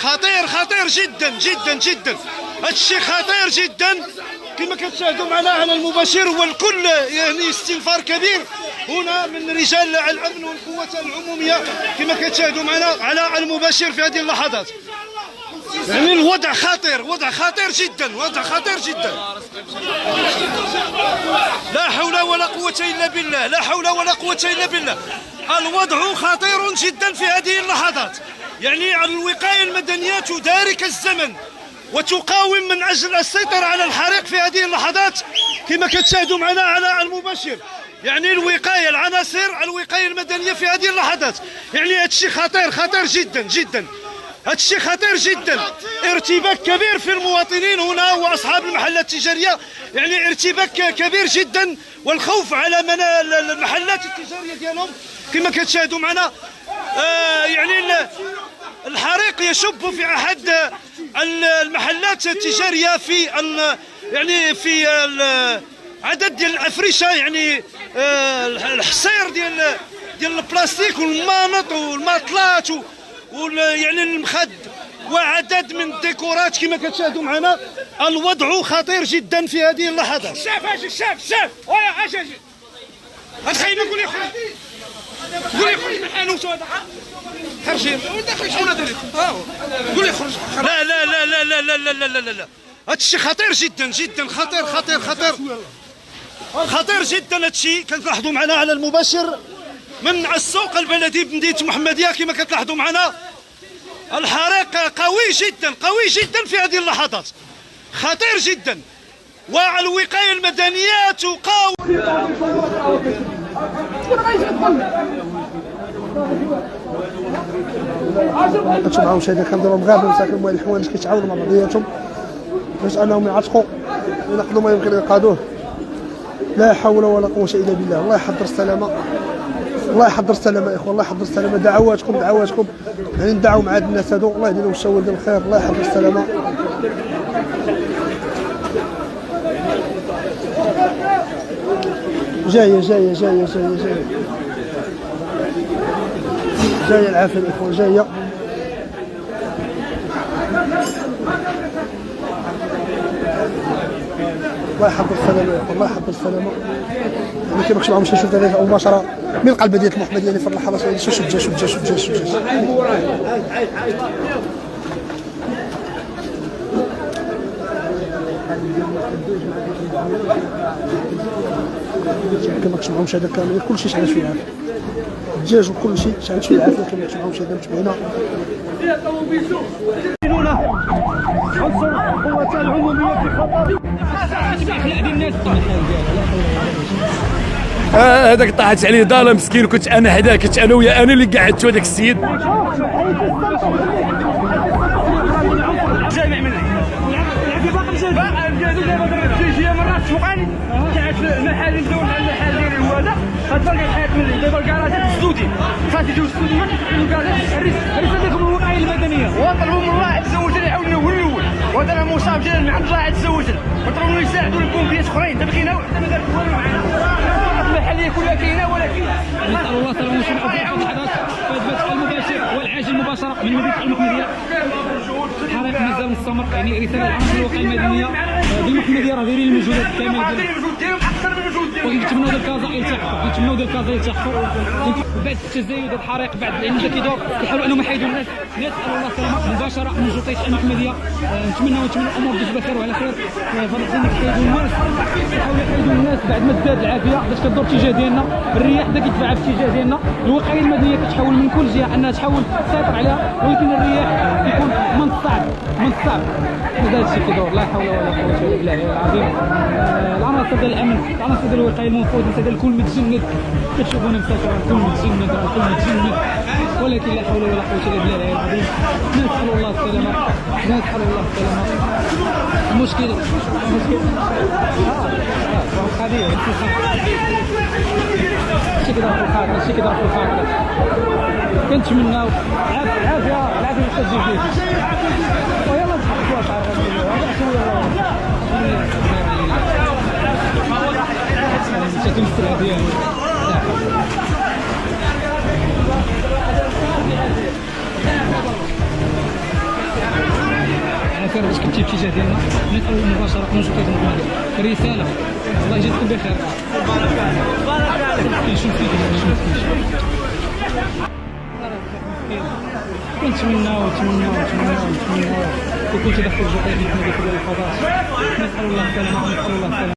خطير خطير جدا جدا جدا. هذا الشيء خطير جدا كما كتشاهدوا معنا على المباشر، والكل يعني استنفار كبير هنا من رجال الامن والقوات العموميه كما كتشاهدوا معنا على المباشر في هذه اللحظات. يعني الوضع خطير، وضع خطير جدا، وضع خطير جدا. لا حول ولا قوة إلا بالله، لا حول ولا قوة إلا بالله. الوضع خطير جدا في هذه اللحظات. يعني الوقاية المدنية تدارك الزمن وتقاوم من أجل السيطرة على الحريق في هذه اللحظات كما كتشاهدوا معنا على المباشر. يعني الوقاية، العناصر الوقاية المدنية في هذه اللحظات. يعني هذا الشيء خطير خطير جدا جدا. هذا الشيء خطير جدا. ارتباك كبير في المواطنين هنا واصحاب المحلات التجاريه، يعني ارتباك كبير جدا والخوف على المحلات التجاريه ديالهم كما كتشاهدوا معنا. يعني الحريق يشب في احد المحلات التجاريه في يعني في عدد ديال الافرشه، يعني الحصير ديال البلاستيك والمانط والماطلات يعني المخد وعدد من الديكورات كما كتشاهدوا معنا. الوضع خطير جدا في هذه اللحظات. الشاف ويا اش اجي اتخيل نقول لي خرج، قول لي خرج من الحانوت هذا خرجي ودخل شحال درت قول لي خرج. لا لا لا لا لا لا لا لا لا لا. هذا الشيء خطير جدا جدا، خطير خطير خطير خطير جدا. هذا الشيء كنلاحظوا معنا على المباشر من السوق البلدي بمدينة محمدية كما كتلاحظوا معنا. الحريق قوي جدا قوي جدا في هذه اللحظات، خطير جدا، والوقاية المدنية تقاوم. كنتو معاهم مشاهدينا كنديروا مغابر مساكن موالي الحوانت كيتعاونوا مع بعضياتهم باش انهم يعتقوا وينقذوا ما يمكن انقاذوه. لا حول ولا قوة الا بالله. الله يحضر السلامة، الله يحضر السلامة يا اخوان، الله يحضر السلامة. دعواتكم يعني ندعوا مع هاد الناس هادو، الله يدير لهم الشاور ديال الخير، الله يحضر السلامة. جاية العافية الاخوان، جاية. الله يحضر السلامة يا اخوان، الله يحضر السلامة. يعني كما كتشوفوا مشى شفت هذه مباشرة من قلب مدينة محمدية يعني في اللحظات. يعني شوف جا كما كتشوفوا مشاهدة كاملين كلشي شحال شوية عافية، الدجاج وكل شيء شحال شوية عافية كما كتشوفوا مشاهدة متابعينا. عنصر القوات العمومية في خطر. هذاك طاحت عليه ضاله مسكين، كنت انا حداه، كنت انا وياه، انا اللي قعدت هذاك السيد. جامع مني جي مرات سوقاني قاعد في المحل ندور على المحل ديال هذا غتلقى الحياه مني دابا الكراج السدودي خاص يجيو السدودي ما كيفعلوا كراج الريس هذيكم الوقايه المدنيه وطلبوا من الله عز وجل يعاوننا هو الاول، وهذا انا مصاب جاي من عند الله عز وجل وطلبوا يساعدوا الكومبيات اخرين. دابا كاينه ما دارت والو معنا المحليه كلها كاينه، ولكن نسال الله سلامه وشفاء في اللحظات فهذا المباشر والعاجل مباشره من مدينه المحمديه. الحريق مازال مستمر، يعني رساله العامه للوقايه المدنيه بالمحمديه راه دايرين المجهودات كامله ديالهم اكثر من المجهود ديالهم. ونتمنوا ديال كازا يلتحقوا، بعد التزايد الحريق بعد يعني بدا كيدور كيحاولوا انهم يحيدوا الناس. نسال الله السلامه مباشره من جوطيش المحمديه. نتمنوا الامور تجي بخير وعلى خير. فرحنا كيحيدوا الناس، كيحاولوا يحيدوا الناس بعد ما تزاد العافيه باش كدور الاتجاه ديالنا، الرياح بدا كيدفع في الاتجاه ديالنا. الوقايه المدنيه كتحاول من كل جهه انها تحاول تسيطر عليها، ولكن الرياح كيكون من الصعب مازال الشيء كيدور. لا حول ولا قوه الا بالله العظيم. العناصر ديال الامن، العناصر ديال الوقايه المنفوذه ديال الكل متجند، كتشوفونا مسافرين الكل متجند، ولكن لا حول ولا قوه الا بالله العظيم. نسال الله السلامه. المشكل قضيه الشيء كيضرب في الخاطر. كنتمناو العافيه باش تجي فيه ويلا نتحركوا شكل الاستراتيجي. الاتجاه ديالنا. نسالوا مباشره من جوطيت المغربيه رساله الله يجازيكم بخير. كنتمناو يكون تدخل جوطيت في هذيك الفضاء. نسال الله السلامه ونسال الله السلامه.